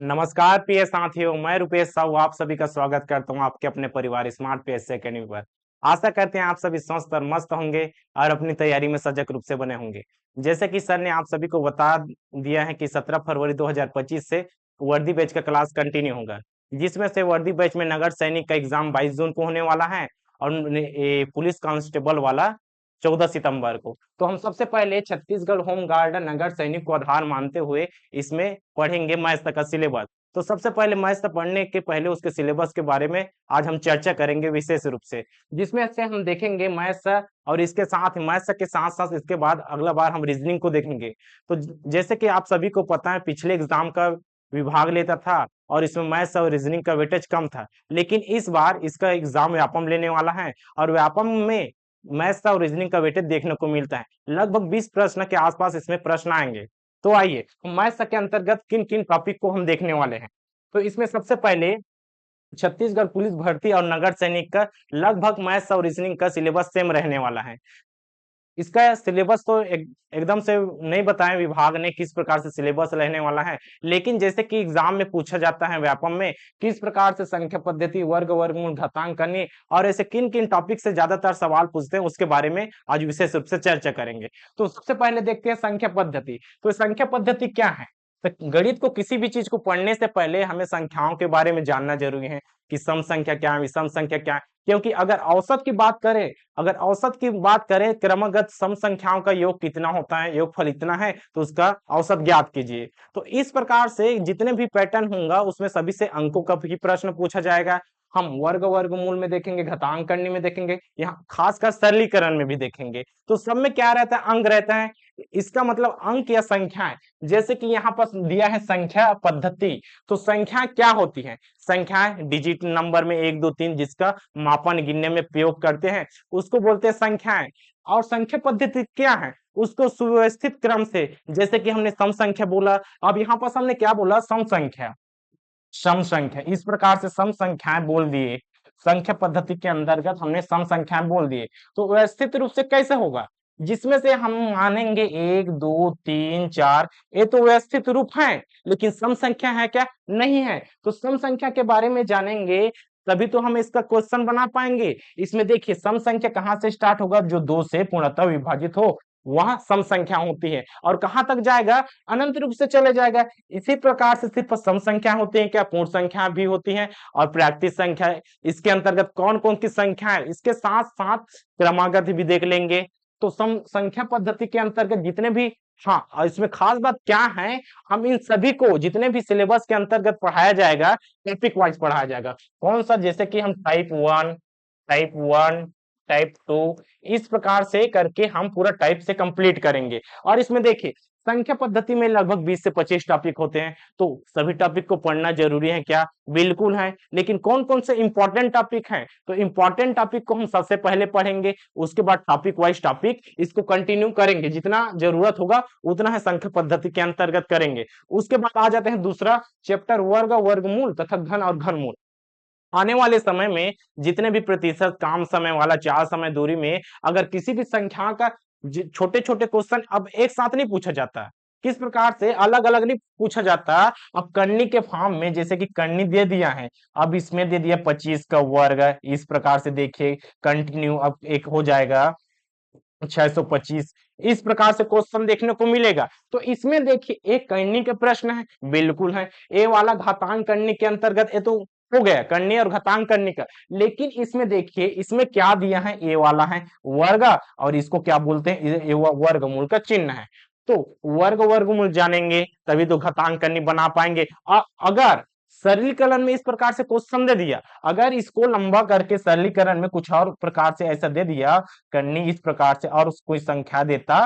नमस्कार प्रिय साथियों, मैं रुपेश साहू आप सभी का स्वागत करता हूं आपके अपने परिवार स्मार्ट पीएस एकेडमी पर। आशा करते हैं आप सभी स्वस्थ और मस्त होंगे और अपनी तैयारी में सजग रूप से बने होंगे। जैसे कि सर ने आप सभी को बता दिया है कि 17 फरवरी 2025 से वर्दी बैच का क्लास कंटिन्यू होगा, जिसमें से वर्दी बैच में नगर सैनिक का एग्जाम 22 जून को होने वाला है और पुलिस कांस्टेबल वाला 14 सितंबर को। तो हम सबसे पहले छत्तीसगढ़ होम गार्ड नगर सैनिक को आधार मानते हुए इसमें पढ़ेंगे मैथ्स तक का सिलेबस। तो सबसे पहले मैथ्स तक पढ़ने के पहले उसके सिलेबस के बारे में आज हम चर्चा करेंगे विशेष रूप से, जिसमें से हम देखेंगे मैथ्स और इसके साथ मैथ्स के साथ साथ इसके बाद अगला बार हम रीजनिंग को देखेंगे। तो जैसे कि आप सभी को पता है पिछले एग्जाम का विभाग लेता था और इसमें मैथ्स और रीजनिंग का वेटेज कम था, लेकिन इस बार इसका एग्जाम व्यापम लेने वाला है और व्यापम में मैथ्स और रीजनिंग का वेटेज देखने को मिलता है। लगभग 20 प्रश्न के आसपास इसमें प्रश्न आएंगे। तो आइए मैथ्स के अंतर्गत किन किन टॉपिक को हम देखने वाले हैं। तो इसमें सबसे पहले छत्तीसगढ़ पुलिस भर्ती और नगर सैनिक का लगभग मैथ्स और रीजनिंग का सिलेबस सेम रहने वाला है। इसका सिलेबस तो एकदम से नहीं बताएं विभाग ने किस प्रकार से सिलेबस रहने वाला है, लेकिन जैसे कि एग्जाम में पूछा जाता है व्यापम में किस प्रकार से संख्या पद्धति, वर्ग, वर्गमूल, घातांक करनी और ऐसे किन किन टॉपिक से ज्यादातर सवाल पूछते हैं उसके बारे में आज विशेष रूप से चर्चा करेंगे। तो सबसे पहले देखते हैं संख्या पद्धति। तो संख्या पद्धति क्या है? तो गणित को किसी भी चीज को पढ़ने से पहले हमें संख्याओं के बारे में जानना जरूरी है कि सम संख्या क्या है, विषम संख्या क्या है। क्योंकि अगर औसत की बात करें क्रमगत सम संख्याओं का योग कितना होता है, योगफल इतना है, तो उसका औसत ज्ञात कीजिए। तो इस प्रकार से जितने भी पैटर्न होगा उसमें सभी से अंकों का भी प्रश्न पूछा जाएगा। हम वर्ग, वर्गमूल में देखेंगे, घातांक करने में देखेंगे, यहाँ खासकर सरलीकरण में भी देखेंगे। तो सब में क्या रहता है? अंक रहता है। इसका मतलब अंक या संख्याएं। जैसे कि यहाँ पर दिया है संख्या पद्धति। तो संख्या क्या होती है? संख्याएं डिजिट नंबर में 1 2 3 जिसका मापन गिनने में प्रयोग करते हैं उसको बोलते हैं संख्याएं। और संख्या पद्धति क्या है? उसको सुव्यवस्थित क्रम से, जैसे कि हमने सम संख्या बोला, अब यहाँ पर हमने क्या बोला? सम संख्या, सम संख्या। इस प्रकार से सम संख्याएं बोल दिए। संख्या पद्धति के अंतर्गत हमने सम संख्याएं बोल दिए। तो व्यवस्थित रूप से कैसे होगा? जिसमें से हम मानेंगे 1 2 3 4, ये तो व्यवस्थित रूप है, लेकिन सम संख्या है क्या? नहीं है। तो सम संख्या के बारे में जानेंगे तभी तो हम इसका क्वेश्चन बना पाएंगे। इसमें देखिए सम संख्या कहाँ से स्टार्ट होगा? जो 2 से पूर्णतः विभाजित हो वहां सम संख्या होती है। और कहां तक जाएगा? अनंत रूप से चले जाएगा। इसी प्रकार से सिर्फ सम संख्या होती है क्या? पूर्ण संख्या भी होती है और प्राकृतिक संख्या। इसके अंतर्गत कौन कौन सी संख्या है इसके साथ साथ क्रमागत भी देख लेंगे। तो सम संख्या पद्धति के अंतर्गत जितने भी, हाँ, और इसमें खास बात क्या है, हम इन सभी को जितने भी सिलेबस के अंतर्गत पढ़ाया जाएगा टॉपिक वाइज पढ़ाया जाएगा। कौन सा? जैसे कि हम टाइप 1 टाइप 2 इस प्रकार से करके हम पूरा टाइप से कंप्लीट करेंगे। और इसमें देखिए संख्या पद्धति में लगभग 20 से 25 टॉपिक होते हैं। तो सभी टॉपिक को पढ़ना जरूरी है क्या? बिल्कुल है। लेकिन कौन कौन से इंपॉर्टेंट टॉपिक हैं? तो इंपॉर्टेंट टॉपिक को हम सबसे पहले पढ़ेंगे, उसके बाद टॉपिक वाइज टॉपिक इसको कंटिन्यू करेंगे, जितना जरूरत होगा उतना है संख्या पद्धति के अंतर्गत करेंगे। उसके बाद आ जाते हैं दूसरा चैप्टर, वर्ग, वर्गमूल तथा घन और घनमूल। आने वाले समय में जितने भी प्रतिशत, काम समय वाला, चार समय दूरी में अगर किसी भी संख्या का छोटे छोटे क्वेश्चन अब एक साथ नहीं पूछा जाता, किस प्रकार से अलग अलग नहीं पूछा जाता। अब करनी के फॉर्म में, जैसे कि करनी दे दिया है, अब इसमें दे दिया 25 का वर्ग, इस प्रकार से देखिए कंटिन्यू अब एक हो जाएगा 625। इस प्रकार से क्वेश्चन देखने को मिलेगा। तो इसमें देखिए एक करनी के प्रश्न है, बिल्कुल है। ए वाला घातांक करने के अंतर्गत ये तो हो गया करनी और घातांक करने का। लेकिन इसमें देखिए इसमें क्या दिया है? ए वाला है वर्ग और इसको क्या बोलते हैं? ये वर्गमूल का चिन्ह है। तो वर्ग वर्गमूल जानेंगे तभी तो घातांक करनी बना पाएंगे। अगर सरलीकरण में इस प्रकार से क्वेश्चन दे दिया, अगर इसको लंबा करके सरलीकरण में कुछ और प्रकार से ऐसा दे दिया करनी इस प्रकार से और कोई संख्या देता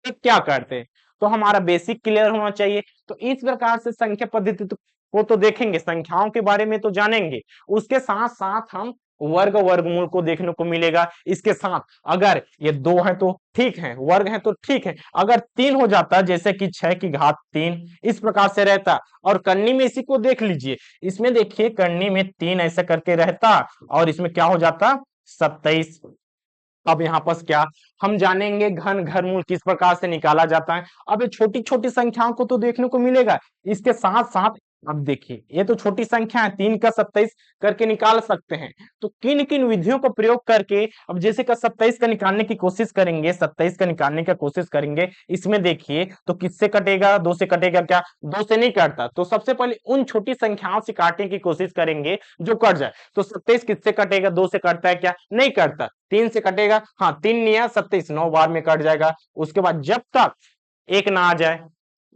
तो क्या करते? तो हमारा बेसिक क्लियर होना चाहिए। तो इस प्रकार से संख्या पद्धति को तो देखेंगे, संख्याओं के बारे में तो जानेंगे, उसके साथ साथ हम वर्ग वर्गमूल को देखने को मिलेगा। इसके साथ अगर ये 2 है तो ठीक है, वर्ग है तो ठीक है, अगर 3 हो जाता जैसे कि 6 की घात 3 इस प्रकार से रहता। और करनी में इसी को देख लीजिए, इसमें देखिए करनी में 3 ऐसा करके रहता और इसमें क्या हो जाता? 27। अब यहाँ पर क्या हम जानेंगे? घन घनमूल किस प्रकार से निकाला जाता है। अब ये छोटी छोटी संख्याओं को तो देखने को मिलेगा, इसके साथ साथ अब देखिए ये तो छोटी संख्या है, 3 का 27 करके निकाल सकते हैं। तो किन किन विधियों का प्रयोग करके अब जैसे का 27 का निकालने की कोशिश करेंगे, 27 का निकालने की कोशिश करेंगे, इसमें देखिए तो किससे कटेगा, 2 से कटेगा क्या, 2 से नहीं कटता। तो सबसे पहले उन छोटी संख्याओं से काटने की कोशिश करेंगे जो कट जाए। तो 27 किससे कटेगा, 2 से कटता है क्या, नहीं कटता। 3 से कटेगा, हाँ 3 नहीं, 27 9 बार में कट जाएगा। उसके बाद जब तक एक ना आ जाए,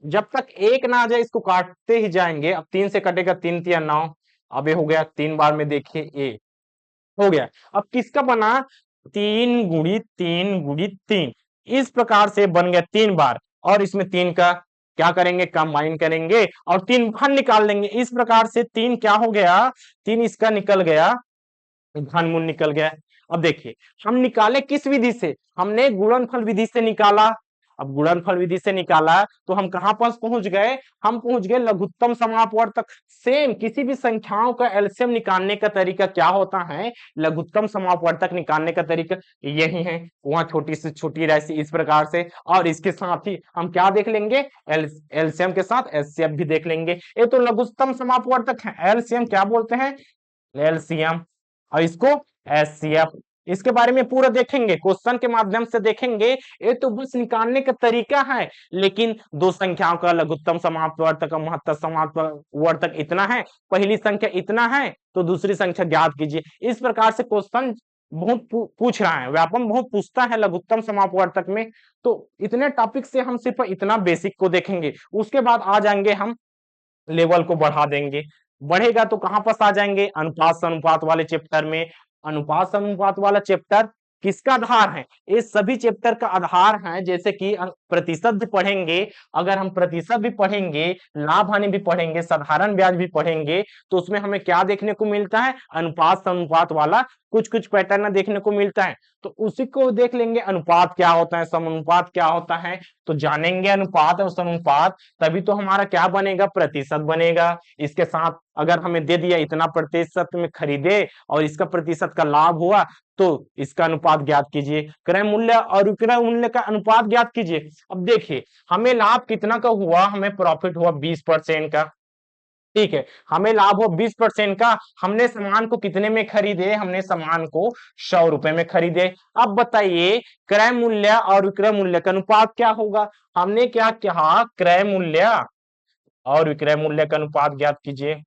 जब तक एक ना आ जाए इसको काटते ही जाएंगे। अब 3 से कटेगा, 3 तिया 9, अब ये हो गया 3 बार में, देखिए ये हो गया। अब किसका बना, 3 गुणित 3 गुणित 3, इस प्रकार से बन गया 3 बार। और इसमें 3 का क्या करेंगे, कंबाइन करेंगे और 3 बाहर निकाल लेंगे। इस प्रकार से 3 क्या हो गया, 3 इसका निकल गया, घनमूल निकल गया। अब देखिए हम निकाले किस विधि से, हमने गुणनफल विधि से निकाला। अब गुणनफल विधि से निकाला तो हम कहां पास पहुंच गए, हम पहुंच गए लघुत्तम समापवर्तक। सेम किसी भी संख्याओं का एलसीएम निकालने का तरीका क्या होता है, लघुत्तम समापवर्तक निकालने का तरीका यही है। वहां छोटी से छोटी राशि इस प्रकार से, और इसके साथ ही हम क्या देख लेंगे, एलसीएम के साथ एचसीएफ भी देख लेंगे। ये तो लघुत्तम समापवर्तक है, एलसीएम क्या बोलते हैं, एलसीएम, और इसको एचसीएफ। इसके बारे में पूरा देखेंगे, क्वेश्चन के माध्यम से देखेंगे। ये तो बस निकालने का तरीका है, लेकिन दो संख्याओं का लघुत्तम समापवर्तक और महत्तम समापवर्तक इतना है, पहली संख्या इतना है तो दूसरी संख्या ज्ञात कीजिए। इस प्रकार से क्वेश्चन बहुत पूछ रहा है, व्यापम बहुत पूछता है लघुत्तम समापवर्तक में। तो इतने टॉपिक से हम सिर्फ इतना बेसिक को देखेंगे, उसके बाद आ जाएंगे हम लेवल को बढ़ा देंगे। बढ़ेगा तो कहां पास आ जाएंगे, अनुपात से अनुपात वाले चैप्टर में। अनुपात से अनुपात वाला चैप्टर किसका आधार है, ये सभी चैप्टर का आधार है। जैसे कि प्रतिशत भी पढ़ेंगे, अगर हम प्रतिशत भी पढ़ेंगे, लाभ हानि भी पढ़ेंगे, साधारण ब्याज भी पढ़ेंगे, तो उसमें हमें क्या देखने को मिलता है, अनुपात से अनुपात वाला कुछ कुछ पैटर्न देखने को मिलता है। तो उसी को देख लेंगे, अनुपात क्या होता है, समानुपात क्या होता है। तो जानेंगे अनुपात और समानुपात, तभी तो हमारा क्या बनेगा, प्रतिशत बनेगा। इसके साथ अगर हमें दे दिया इतना प्रतिशत में खरीदे और इसका प्रतिशत का लाभ हुआ, तो इसका अनुपात ज्ञात कीजिए। क्रय मूल्य और विक्रय मूल्य का अनुपात ज्ञात कीजिए। अब देखिए हमें लाभ कितना का हुआ, हमें प्रॉफिट हुआ 20% का, ठीक है, हमें लाभ हो 20% का। हमने सामान को कितने में खरीदे, हमने सामान को 100 रुपए में खरीदे। अब बताइए क्रय मूल्य और विक्रय मूल्य का अनुपात क्या होगा। हमने क्या कहा, क्रय मूल्य और विक्रय मूल्य का अनुपात ज्ञात कीजिए,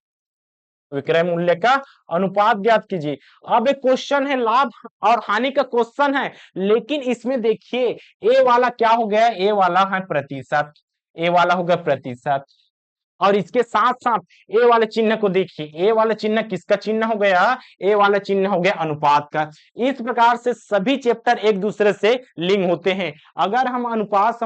विक्रय मूल्य का अनुपात ज्ञात कीजिए। अब एक क्वेश्चन है लाभ और हानि का क्वेश्चन है, लेकिन इसमें देखिए ए वाला क्या हो गया, ए वाला है प्रतिशत, ए वाला हो गया प्रतिशत, और इसके साथ साथ ए वाले चिन्ह को देखिए, ए वाला चिन्ह किसका चिन्ह हो गया, ए वाला चिन्ह हो गया अनुपात का। इस प्रकार से सभी चैप्टर एक दूसरे से लिंक होते हैं। अगर हम अनुपात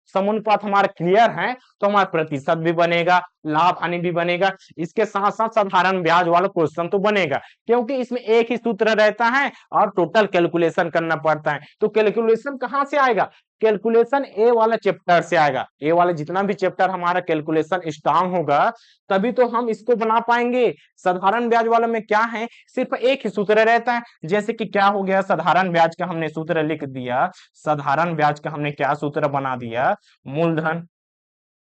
समानुपात हमारा क्लियर है तो हमारा प्रतिशत भी बनेगा, लाभ हानि भी बनेगा, इसके साथ साथ साधारण ब्याज वाला क्वेश्चन तो बनेगा, क्योंकि इसमें एक ही सूत्र रहता है और टोटल कैलकुलेशन करना पड़ता है। तो कैलकुलेशन कहां से आएगा, कैलकुलेशन ए वाला चैप्टर से आएगा। ए वाला जितना भी चैप्टर हमारा कैलकुलेशन स्ट्रांग होगा, तभी तो हम इसको बना पाएंगे। साधारण ब्याज वाला में क्या है, सिर्फ एक ही सूत्र रहता है। जैसे कि क्या हो गया, साधारण ब्याज का हमने सूत्र लिख दिया, साधारण ब्याज का हमने क्या सूत्र बना दिया, मूलधन,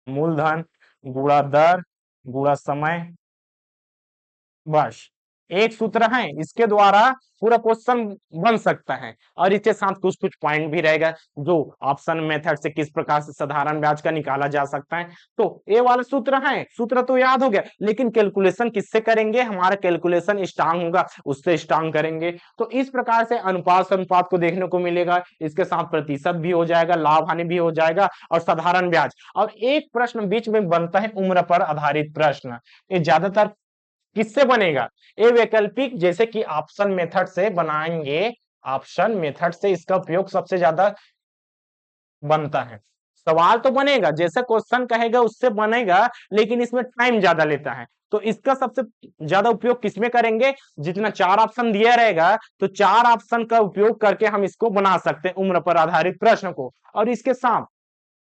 मूलधन गुणा दर गुणा समय, बस एक सूत्र है, इसके द्वारा पूरा क्वेश्चन बन सकता है। और इसके साथ कुछ कुछ पॉइंट भी रहेगा, जो ऑप्शन मेथड से किस प्रकार से साधारण ब्याज का निकाला जा सकता है। तो ये वाला सूत्र है, सूत्र तो याद हो गया, लेकिन कैलकुलेशन किससे करेंगे, हमारा कैलकुलेशन स्ट्रांग होगा उससे स्ट्रांग करेंगे। तो इस प्रकार से अनुपात से अनुपात को देखने को मिलेगा, इसके साथ प्रतिशत भी हो जाएगा, लाभ हानि भी हो जाएगा, और साधारण ब्याज। और एक प्रश्न बीच में बनता है उम्र पर आधारित प्रश्न, ये ज्यादातर किससे बनेगा, ये वैकल्पिक जैसे कि ऑप्शन मेथड से बनाएंगे, ऑप्शन मेथड से इसका उपयोग सबसे ज्यादा बनता है। सवाल तो बनेगा जैसा क्वेश्चन कहेगा उससे बनेगा, लेकिन इसमें टाइम ज्यादा लेता है। तो इसका सबसे ज्यादा उपयोग किसमें करेंगे, जितना 4 ऑप्शन दिया रहेगा तो 4 ऑप्शन का उपयोग करके हम इसको बना सकते हैं उम्र पर आधारित प्रश्न को। और इसके साथ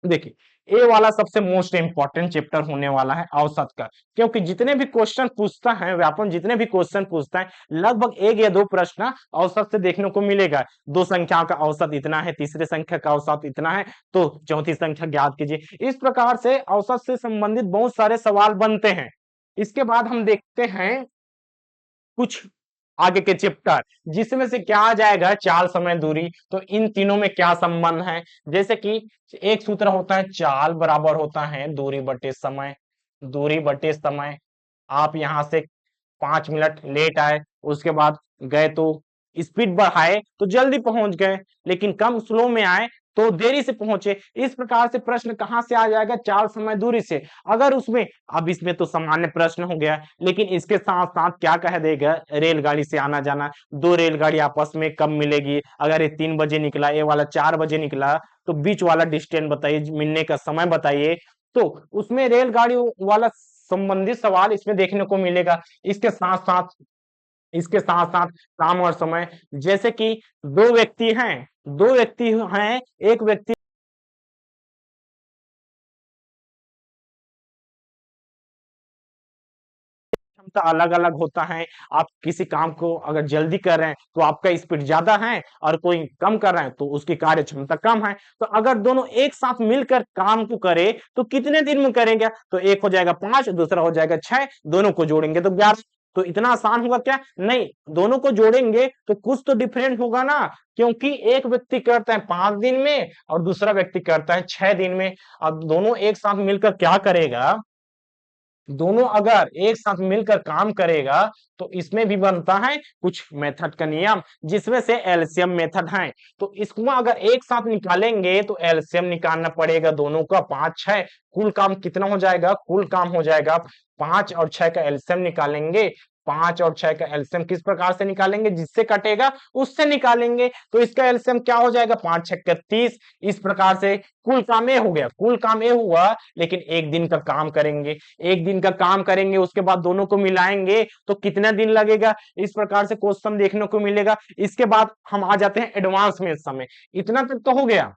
देखिए ए वाला सबसे मोस्ट इंपॉर्टेंट चैप्टर होने वाला है औसत का, क्योंकि जितने भी क्वेश्चन पूछता है व्यापम, जितने भी क्वेश्चन पूछता है लगभग 1 या 2 प्रश्न औसत से देखने को मिलेगा। दो संख्या का औसत इतना है, तीसरे संख्या का औसत इतना है, तो चौथी संख्या ज्ञात कीजिए। इस प्रकार से औसत से संबंधित बहुत सारे सवाल बनते हैं। इसके बाद हम देखते हैं कुछ आगे के चैप्टर, जिसमें से क्या आ जाएगा, चाल समय दूरी। तो इन तीनों में क्या संबंध है, जैसे कि एक सूत्र होता है चाल बराबर होता है दूरी बटे समय। दूरी बटे समय, आप यहां से 5 मिनट लेट आए, उसके बाद गए तो स्पीड बढ़ाए तो जल्दी पहुंच गए, लेकिन कम स्लो में आए तो देरी से पहुंचे। इस प्रकार से प्रश्न कहां से आ जाएगा, चाल समय दूरी से। अगर उसमें, अब इसमें तो सामान्य प्रश्न हो गया, लेकिन इसके साथ साथ क्या कह देगा, रेलगाड़ी से आना जाना, दो रेलगाड़ी आपस में कब मिलेगी, अगर ये 3 बजे निकला, ये वाला 4 बजे निकला, तो बीच वाला डिस्टेंस बताइए, मिलने का समय बताइए। तो उसमें रेलगाड़ी वाला संबंधित सवाल इसमें देखने को मिलेगा। इसके साथ साथ काम और समय, जैसे कि दो व्यक्ति हैं, एक व्यक्ति क्षमता अलग अलग होता है। आप किसी काम को अगर जल्दी कर रहे हैं तो आपका स्पीड ज्यादा है, और कोई कम कर रहे हैं तो उसकी कार्य क्षमता कम है। तो अगर दोनों एक साथ मिलकर काम को करे तो कितने दिन में करेंगे, तो एक हो जाएगा 5, दूसरा हो जाएगा 6, दोनों को जोड़ेंगे तो 11। तो इतना आसान होगा क्या, नहीं, दोनों को जोड़ेंगे तो कुछ तो डिफरेंट होगा ना, क्योंकि एक व्यक्ति करता है 5 दिन में और दूसरा व्यक्ति करता है 6 दिन में। अब दोनों एक साथ मिलकर क्या करेगा, दोनों अगर एक साथ मिलकर काम करेगा तो इसमें भी बनता है कुछ मेथड का नियम, जिसमें से एलसीएम मेथड है। तो इसको अगर एक साथ निकालेंगे तो एलसीएम निकालना पड़ेगा दोनों का, 5 6, कुल काम कितना हो जाएगा, कुल काम हो जाएगा 5 और 6 का एलसीएम निकालेंगे। 5 और 6 का एलसीएम किस प्रकार से निकालेंगे, जिससे कटेगा उससे निकालेंगे। तो इसका एलसीएम क्या हो जाएगा, 5 6 30। इस प्रकार से कुल काम ए हो गया, कुल काम ए हुआ, लेकिन एक दिन का काम करेंगे, एक दिन का काम करेंगे, उसके बाद दोनों को मिलाएंगे तो कितना दिन लगेगा। इस प्रकार से क्वेश्चन देखने को मिलेगा। इसके बाद हम आ जाते हैं एडवांस में समय। इतना तक तो हो गया।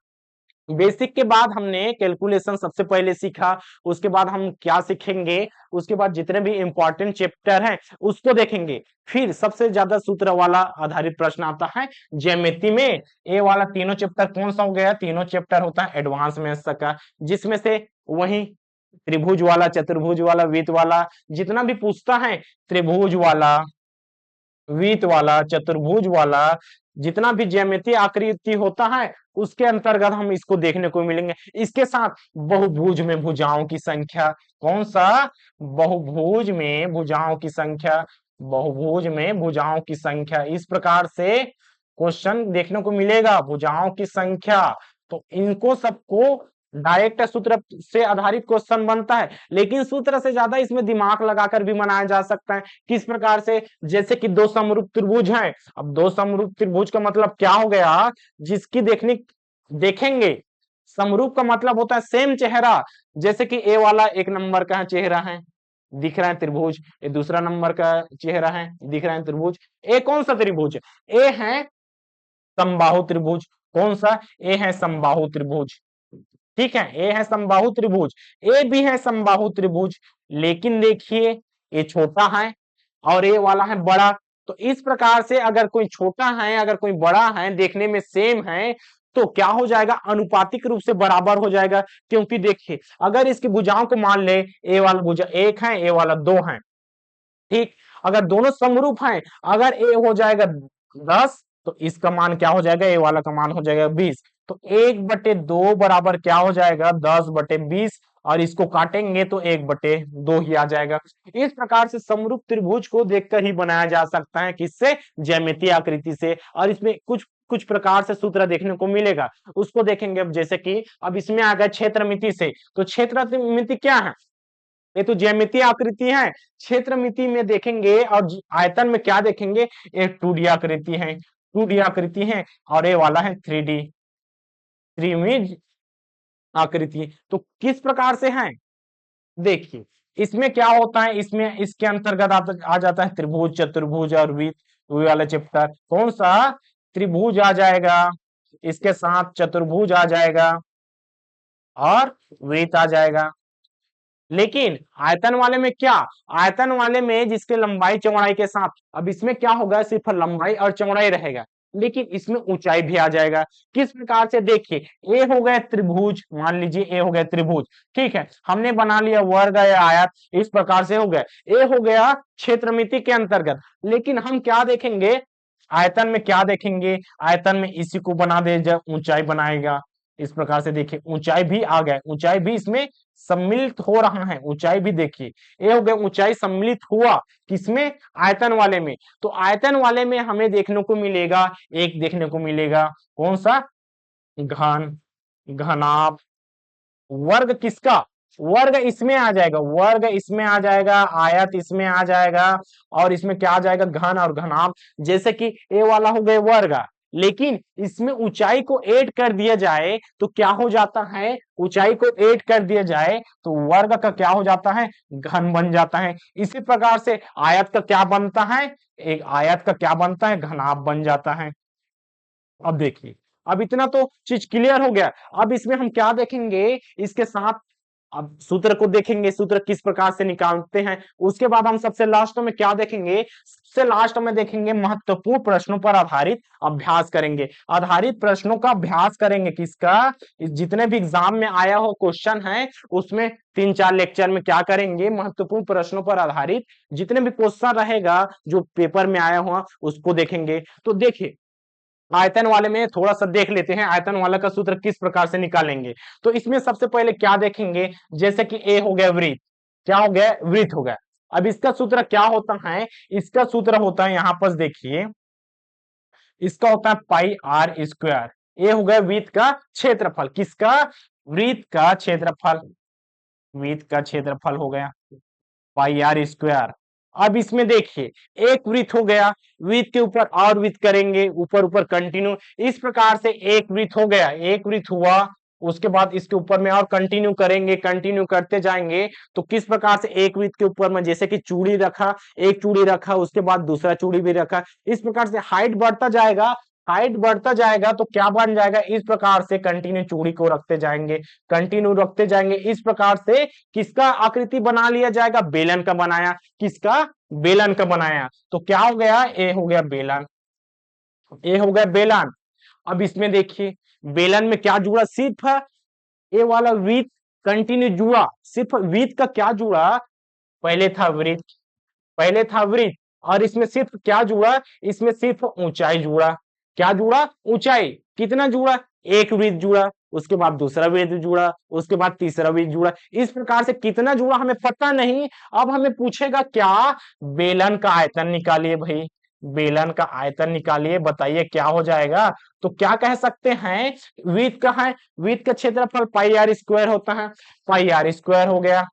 बेसिक के बाद हमने कैलकुलेशन सबसे पहले सीखा, उसके बाद हम क्या सीखेंगे, उसके बाद जितने भी इंपॉर्टेंट चैप्टर हैं उसको देखेंगे। फिर सबसे ज्यादा सूत्र वाला आधारित प्रश्न आता है ज्यामिति में। ए वाला तीनों चैप्टर कौन सा हो गया, तीनों चैप्टर होता है एडवांस में का, जिसमें से वही त्रिभुज वाला, चतुर्भुज वाला, वृत्त वाला, जितना भी पूछता है, त्रिभुज वाला, वृत्त वाला, चतुर्भुज वाला, जितना भी ज्यामितीय आकृति होता है उसके अंतर्गत हम इसको देखने को मिलेंगे। इसके साथ बहुभुज में भुजाओं की संख्या, कौन सा, बहुभुज में भुजाओं की संख्या, बहुभुज में भुजाओं की संख्या, इस प्रकार से क्वेश्चन देखने को मिलेगा, भुजाओं की संख्या। तो इनको सबको डायरेक्ट सूत्र से आधारित क्वेश्चन बनता है, लेकिन सूत्र से ज्यादा इसमें दिमाग लगाकर भी बनाया जा सकता है। किस प्रकार से, जैसे कि दो समरूप त्रिभुज हैं। अब दो समरूप त्रिभुज का मतलब क्या हो गया, जिसकी देखेंगे, समरूप का मतलब होता है सेम चेहरा। जैसे कि ए वाला एक नंबर का चेहरा है, दिख रहा है त्रिभुज, ये दूसरा नंबर का चेहरा है, दिख रहा है त्रिभुज। ए कौन सा त्रिभुज, ए है समबाहु त्रिभुज। कौन सा, ए है समबाहु त्रिभुज। ठीक है, ए है समबाहु त्रिभुज, ए भी है समबाहु त्रिभुज, लेकिन देखिए ये छोटा है और ये वाला है बड़ा। तो इस प्रकार से अगर कोई छोटा है, अगर कोई बड़ा है, देखने में सेम है, तो क्या हो जाएगा, अनुपातिक रूप से बराबर हो जाएगा। क्योंकि देखिए अगर इसकी भुजाओं को मान ले, ए वाला भुजा 1 है, ए वाला 2 है, ठीक, अगर दोनों समरूप हैं, अगर ए हो जाएगा 10 तो इसका मान क्या हो जाएगा, ए वाला का मान हो जाएगा 20। तो 1/2 बराबर क्या हो जाएगा, 10/20, और इसको काटेंगे तो 1/2 ही आ जाएगा। इस प्रकार से समरूप त्रिभुज को देखकर ही बनाया जा सकता है, किससे, ज्यामितीय आकृति से। और इसमें कुछ कुछ प्रकार से सूत्र देखने को मिलेगा, उसको देखेंगे। अब जैसे कि अब इसमें आ गया क्षेत्रमिति से, तो क्षेत्रमिति क्या है, ये तो ज्यामितीय आकृति है। क्षेत्रमिति में देखेंगे और आयतन में क्या देखेंगे, ये 2D आकृति है, 2D आकृति है, और ये वाला है 3D, त्रिमिज आकृति। तो किस प्रकार से है, देखिए इसमें क्या होता है, इसमें इसके अंतर्गत आ जाता है त्रिभुज, चतुर्भुज और वृत्त। वही वाला चैप्टर कौन सा, त्रिभुज आ जाएगा, इसके साथ चतुर्भुज आ जाएगा और वृत्त आ जाएगा। लेकिन आयतन वाले में क्या, आयतन वाले में जिसके लंबाई चौड़ाई के साथ, अब इसमें क्या होगा, सिर्फ लंबाई और चौड़ाई रहेगा, लेकिन इसमें ऊंचाई भी आ जाएगा। किस प्रकार से देखिए, ए हो गया त्रिभुज, मान लीजिए ए हो गया त्रिभुज, ठीक है, हमने बना लिया वर्ग या आयत, इस प्रकार से हो गया। ए हो गया क्षेत्रमिति के अंतर्गत, लेकिन हम क्या देखेंगे, आयतन में क्या देखेंगे, आयतन में इसी को बना दे जब ऊंचाई बनाएगा। इस प्रकार से देखिए ऊंचाई भी आ गया, ऊंचाई भी इसमें सम्मिलित हो रहा है, ऊंचाई भी देखिए, ये हो गया ऊंचाई सम्मिलित हुआ किसमें, आयतन वाले में। तो आयतन वाले में हमें देखने को मिलेगा, एक देखने को मिलेगा कौन सा, घन, घनाभ। वर्ग किसका, वर्ग इसमें आ जाएगा, वर्ग इसमें आ जाएगा, आयत इसमें आ जाएगा, और इसमें क्या आ जाएगा, घन और घनाभ। जैसे कि ए वाला हो गए वर्ग, लेकिन इसमें ऊंचाई को ऐड कर दिया जाए तो क्या हो जाता है, ऊंचाई को ऐड कर दिया जाए तो वर्ग का क्या हो जाता है, घन बन जाता है। इसी प्रकार से आयत का क्या बनता है, एक आयत का क्या बनता है, घनाभ बन जाता है। अब देखिए, अब इतना तो चीज क्लियर हो गया। अब इसमें हम क्या देखेंगे, इसके साथ अब सूत्र को देखेंगे, सूत्र किस प्रकार से निकालते हैं। उसके बाद हम सबसे लास्ट में क्या देखेंगे, सबसे लास्ट में देखेंगे महत्वपूर्ण प्रश्नों पर आधारित अभ्यास करेंगे। आधारित प्रश्नों का अभ्यास करेंगे किसका, जितने भी एग्जाम में आया हो क्वेश्चन है उसमें 3-4 लेक्चर में क्या करेंगे, महत्वपूर्ण प्रश्नों पर आधारित जितने भी क्वेश्चन रहेगा जो पेपर में आया हुआ उसको देखेंगे। तो देखिए आयतन वाले में थोड़ा सा देख लेते हैं, आयतन वाला का सूत्र किस प्रकार से निकालेंगे। तो इसमें सबसे पहले क्या देखेंगे, जैसे कि ए हो गया वृत्त, क्या हो गया, वृत्त हो गया। अब इसका सूत्र क्या होता है, इसका सूत्र होता है, यहां पर देखिए इसका होता है पाई आर स्क्वायर। ए हो गया वृत्त का क्षेत्रफल, किसका, वृत्त का क्षेत्रफल, वृत्त का क्षेत्रफल हो गया पाई आर स्क्वायर। अब इसमें देखिए एक वृत्त हो गया, वृत्त के ऊपर और वृत्त करेंगे, ऊपर ऊपर कंटिन्यू, इस प्रकार से एक वृत्त हो गया, एक वृत्त हुआ, उसके बाद इसके ऊपर में और कंटिन्यू करेंगे, कंटिन्यू करते जाएंगे। तो किस प्रकार से एक वृत्त के ऊपर में जैसे कि चूड़ी रखा, एक चूड़ी रखा, उसके बाद दूसरा चूड़ी भी रखा, इस प्रकार से हाइट बढ़ता जाएगा, हाइट बढ़ता जाएगा तो क्या बन जाएगा, इस प्रकार से कंटिन्यू चूड़ी को रखते जाएंगे, कंटिन्यू रखते जाएंगे, इस प्रकार से किसका आकृति बना लिया जाएगा, बेलन का बनाया, किसका, बेलन का बनाया। तो क्या हो गया, ए हो गया बेलन, ए हो गया बेलन। अब इसमें देखिए बेलन में क्या जुड़ा, सिर्फ ए वाला वृत्त कंटिन्यू जुड़ा, सिर्फ वृत्त का क्या जुड़ा, पहले था वृत्त, पहले था वृत्त, और इसमें सिर्फ क्या जुड़ा, इसमें सिर्फ ऊंचाई जुड़ा, क्या जुड़ा, ऊंचाई, कितना जुड़ा, एक वृत्त जुड़ा, उसके बाद दूसरा वृत्त जुड़ा, उसके बाद तीसरा वृत्त जुड़ा, इस प्रकार से कितना जुड़ा हमें पता नहीं। अब हमें पूछेगा क्या, बेलन का आयतन निकालिए भाई, बेलन का आयतन निकालिए, बताइए क्या हो जाएगा। तो क्या कह सकते हैं, वृत्त का है, वृत्त का क्षेत्रफल पाई आर स्क्वायर होता है, पाई आर स्क्वायर हो गया,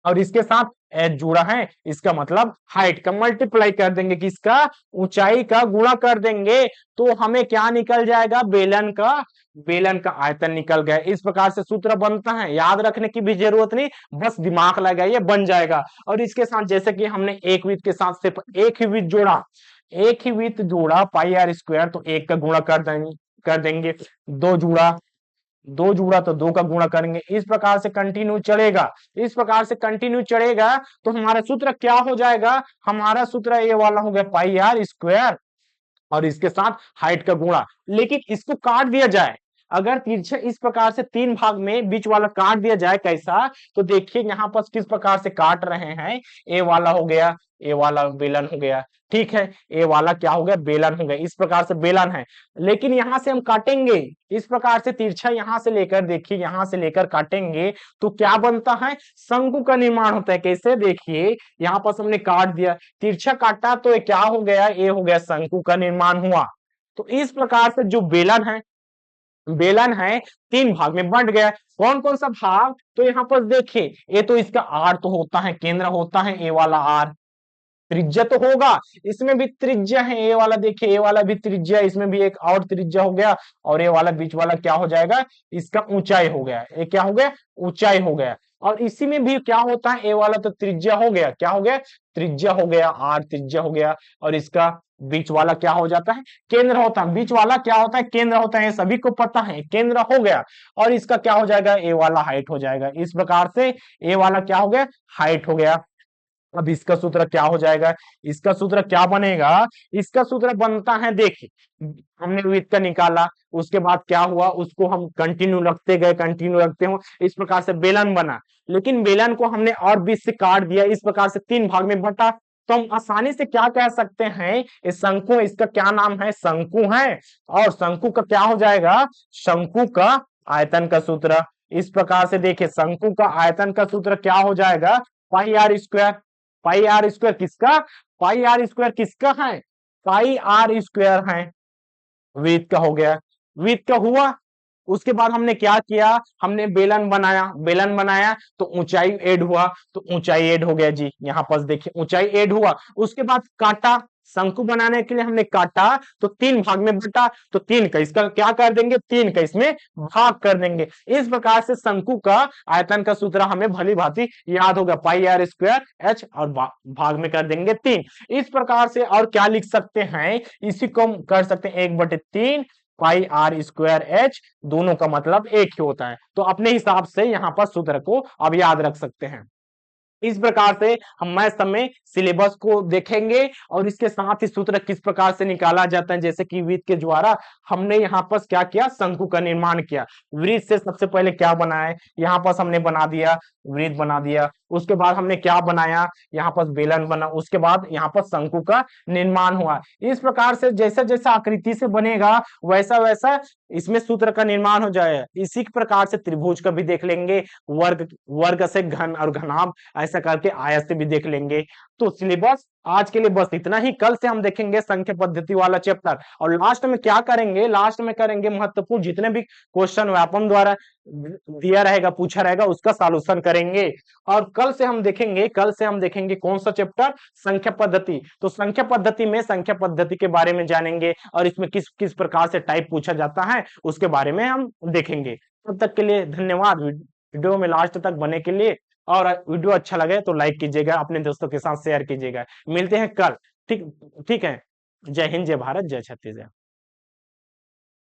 और इसके साथ एच जुड़ा है, इसका मतलब हाइट का मल्टीप्लाई कर देंगे, किसका, ऊंचाई का गुणा कर देंगे, तो हमें क्या निकल जाएगा, बेलन का, बेलन का आयतन निकल गया। इस प्रकार से सूत्र बनता है, याद रखने की भी जरूरत नहीं, बस दिमाग लगाइए बन जाएगा। और इसके साथ जैसे कि हमने एक वृत्त के साथ सिर्फ एक ही वृत्त जोड़ा, एक ही वृत्त जोड़ा पाई आर स्क्वायर, तो एक का गुणा कर देंगे, दो जुड़ा, दो जुड़ा तो दो का गुणा करेंगे, इस प्रकार से कंटिन्यू चलेगा, इस प्रकार से कंटिन्यू चलेगा। तो हमारा सूत्र क्या हो जाएगा, हमारा सूत्र ये वाला हो गया पाई आर स्क्वायर, और इसके साथ हाइट का गुणा। लेकिन इसको काट दिया जाए, अगर तिरछे इस प्रकार से तीन भाग में बीच वाला काट दिया जाए कैसा, तो देखिए यहाँ पर किस प्रकार से काट रहे हैं, ए वाला हो गया, ए वाला बेलन हो गया, ठीक है, ए वाला क्या हो गया, बेलन हो गया, इस प्रकार से बेलन है। लेकिन यहां से हम काटेंगे इस प्रकार से, तिरछा यहां से लेकर, देखिए यहां से लेकर काटेंगे तो क्या बनता है, शंकु का निर्माण होता है। कैसे, देखिए यहाँ पर हमने काट दिया, तिरछा काटा तो ये क्या हो गया, ये हो गया शंकु का निर्माण हुआ। तो इस प्रकार से जो बेलन है, बेलन है तीन भाग में बंट गया। कौन कौन सा भाग, तो यहाँ पर देखिए ये तो इसका आर तो होता है, केंद्र होता है ए वाला आर, त्रिज्या तो होगा, इसमें भी त्रिज्या है, ये वाला देखिए, ये वाला भी त्रिज्या, इसमें भी एक और त्रिज्या हो गया, और ये वाला बीच वाला क्या हो जाएगा, इसका ऊंचाई हो गया, ये क्या हो गया, ऊंचाई हो गया। और इसी में भी क्या होता है, ये वाला तो त्रिज्या हो गया, क्या हो गया, त्रिज्या हो गया, आर त्रिज्या हो गया, और इसका बीच वाला क्या हो जाता है, केंद्र होता है, बीच वाला क्या होता है, केंद्र होता है, सभी को पता है, केंद्र हो गया। और इसका क्या हो जाएगा, ए वाला हाइट हो जाएगा। इस प्रकार से ए वाला क्या हो गया, हाइट हो गया। अब इसका सूत्र क्या हो जाएगा, इसका सूत्र क्या बनेगा, इसका सूत्र बनता है, देखिए हमने विथ का निकाला, उसके बाद क्या हुआ, उसको हम कंटिन्यू रखते गए, कंटिन्यू रखते हो, इस प्रकार से बेलन बना, लेकिन बेलन को हमने और बीच से काट दिया, इस प्रकार से 3 भाग में बटा, तो हम आसानी से क्या कह सकते हैं, इस शंकु, इसका क्या नाम है, शंकु है, और शंकु का क्या हो जाएगा, शंकु का आयतन का सूत्र। इस प्रकार से देखिए शंकु का आयतन का सूत्र क्या हो जाएगा, pi R square. Pi R square किसका, पाई आर स्क्वायर किसका है, पाई आर स्क्वायर है, विथ का हो गया, विथ का हुआ। उसके बाद हमने क्या किया, हमने बेलन बनाया, बेलन बनाया तो ऊंचाई ऐड हुआ, तो ऊंचाई ऐड हो गया जी, यहां पर देखिए ऊंचाई ऐड हुआ। उसके बाद काटा, शंकु बनाने के लिए हमने काटा तो 3 भाग में बटा, तो 3 का इसका क्या कर देंगे, 3 का इसमें भाग कर देंगे। इस प्रकार से शंकु का आयतन का सूत्र हमें भली भांति याद होगा, पाई आर स्क्वायर एच, और भाग में कर देंगे 3। इस प्रकार से और क्या लिख सकते हैं, इसी को हम कर सकते हैं 1/3 पाई आर स्क्वायर एच, दोनों का मतलब एक ही होता है, तो अपने हिसाब से यहां पर सूत्र को अब याद रख सकते हैं। इस प्रकार से हम मैथ में सिलेबस को देखेंगे और इसके साथ ही सूत्र किस प्रकार से निकाला जाता है, जैसे कि वृत्त के द्वारा हमने यहाँ पर क्या किया, शंकु का निर्माण किया। वृत्त से सबसे पहले क्या बनाए, यहाँ पर हमने बना दिया, वृत्त बना दिया। उसके बाद हमने क्या बनाया, यहाँ पर बेलन बना, उसके बाद यहाँ पर शंकु का निर्माण हुआ। इस प्रकार से जैसा जैसा आकृति से बनेगा वैसा वैसा इसमें सूत्र का निर्माण हो जाएगा। इसी प्रकार से त्रिभुज का भी देख लेंगे, वर्ग, वर्ग से घन और घनाभ, ऐसा करके आयत से भी देख लेंगे। तो सिलेबस आज के लिए बस इतना ही, कल से हम देखेंगे संख्या पद्धति वाला चैप्टर, और लास्ट में क्या करेंगे, लास्ट में करेंगे महत्वपूर्ण जितने भी क्वेश्चन व्यापम द्वारा दिया रहेगा, पूछा रहेगा, उसका सॉल्यूशन करेंगे। और कल से हम देखेंगे, कल से हम देखेंगे कौन सा चैप्टर, संख्या पद्धति। तो संख्या पद्धति में संख्या पद्धति के बारे में जानेंगे और इसमें किस किस प्रकार से टाइप पूछा जाता है उसके बारे में हम देखेंगे। तब तक के लिए धन्यवाद, वीडियो में लास्ट तक बने के लिए। और वीडियो अच्छा लगे तो लाइक कीजिएगा, अपने दोस्तों के साथ शेयर कीजिएगा। मिलते हैं कल, ठीक ठीक है। जय हिंद, जय भारत, जय छत्तीसगढ़।